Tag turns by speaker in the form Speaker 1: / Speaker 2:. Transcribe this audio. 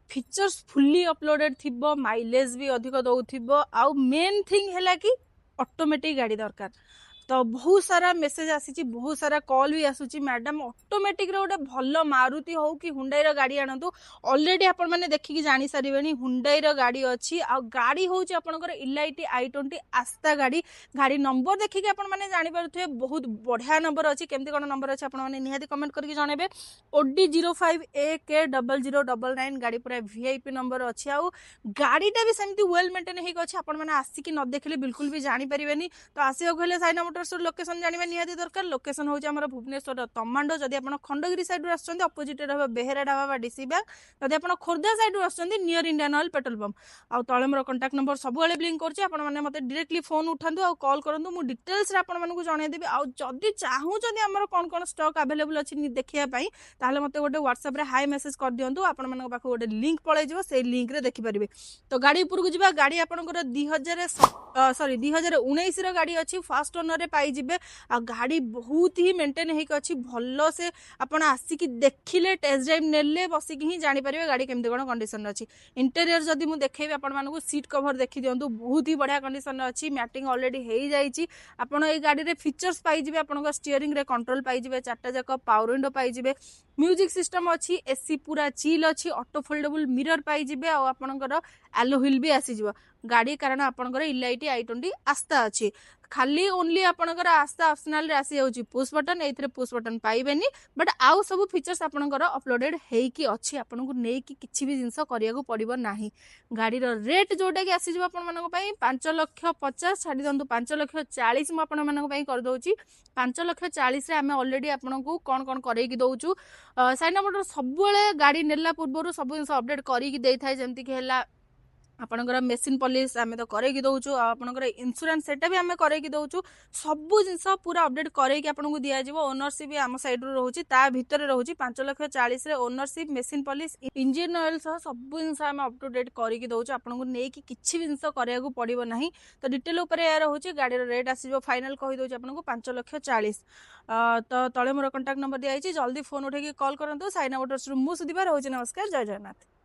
Speaker 1: Features fully uploaded थिबो mileage भी अधिक दउथिबो आउ मेन थिंग हैला कि ऑटोमेटिक गाड़ी दरकार तो बहुत सारा मेसेज आसी बहुत सारा कॉल भी आसूची मैडम ऑटोमेटिक रो गोटे भल मारुति हो कि हुंडई रो गाड़ी आनतु ऑलरेडी आपण माने देखिकी जानी सारिबेनी हुंडई रो गाड़ी अछि आ गाड़ी होची आपनकर इलाइटी i20 आस्था गाड़ी गाड़ी नंबर देखिकी आपण माने जानि पारुथे बहुत बढ़िया नंबर अछि केमती कोन नंबर अछि आपण माने निहाती कमेंट करके जणेबे OD 05AK0099 गाड़ी पूरा VIP नंबर अछि आ गाड़ीटा भी सेमती वेल मेंटेन हेक अछि आपण माने आसी न देखले बिल्कुल भी जानि परिबेनी तो आसियो कहले साइना मोटर्स लोकेशन जानिबा निहाती दरकार लोकेशन होची हमर भुवनेश्वर तमांडो जदि आपण खंडगिरी साइड रु आछन अपोजिट रहबा बेहेरा ढाबा बा डीसी बैंक जदि आपण खोर्धा साइड रु आछन near Indian Oil petrol pump आ तळे मोर कांटेक्ट नंबर सब बेले ब्लिंक करछि आपण माने मते डायरेक्टली फोन उठांदु आ कॉल करंदु मु डिटेल्स रे आपण मानकु जणाई देबी आ जदि चाहू जदि हमर कोन कोन स्टॉक अवेलेबल अछि देखिया पई ताले मते गोटे व्हाट्सएप रे हाई मेसेज कर दियंतु आपण मानक पाखो गोटे लिंक पळै जिवो से लिंक रे देखि परिबे तो गाड़ी ऊपर को जिबा गाड़ी आपनकर 2019 रो गाड़ी अछि फर्स्ट ओनर रे पाई जिबे आ गाड़ी बहुत ही मेंटेन हेक अछि भल्लो से आपण आसिकी देखिले टेस्ट ड्राइव नेले बसिकी ही जानि परिबे गाड़ी केमते कोन कंडीशन अछि इंटीरियर जदि मु देखेबे आपण मानकु सीट कवर देखि दियंतु बहुत ही बढ़िया कंडीशन अछि मैटिंग ऑलरेडी हेई जाईची आपण ए गाड़ी रे फीचर्स पाई जिबे आपण स्टीयरिंग रे कंट्रोल पाई जिबे चारटा जाक पावर विंडो पाई जिबे म्यूजिक सिस्टम अछि एसी पूरा चिल अछि ऑटो फोल्डेबल मिरर पाई जिबे आ आपणकर एलो व्हील भी आसी जिवो गाड़ी कारण आपणकर इलाइटी i20 आस्था अछि खाली ओनली आपणकर आस्था ऑप्शनल रे आसी होची पुश बटन एथरे पुश बटन पाइबेनी बट आउ सब फीचर्स आपणकर अपलोडेड हेकी अछि आपनको नै कि किछि भी जिंस करिया को पड़िबो नाही गाड़ी रो रेट जोटा कि आसी जिवो आपण मानको पई 5,50,000 छाडी दंतु 5,40,000 म आपण मानको पई कर दोची 5,40,000 रे हमें ऑलरेडी आपनको कोन कोन करै कि दोचु साइना मोटर सब बेले गाड़ी नेला पूर्वरु सब जिंस अपडेट करी कि देई थाए जेमति कि हैला आपणकर मेसिन पॉलिश आमे तो करे कि दोचु आपणकर इंश्योरेंस सेटा भी आमे करे कि दोचु सब जिंस पूरा अपडेट करे कि आपनको दिया जिवो ओनरशिप भी आम साइड रो रहउची ता भीतर रहउची 5,40,000 रे ownership machine polish engine oil सह सब जिंस आमे अप टू डेट करे कि दोचु आपनको नै कि किछि भी जिंस करिया को पड़िबो नाही तो डिटेल ऊपर या रहउची गाड़ी रो रेट आसीबो फाइनल कहि दोचु आपनको 5,40,000 तो तळे मोर कांटेक्ट नंबर दिया आइची जल्दी फोन उठे कि कॉल करंतु साइना मोटर्स रु मु सुदीपा रहउची नमस्कार जय जगन्नाथ।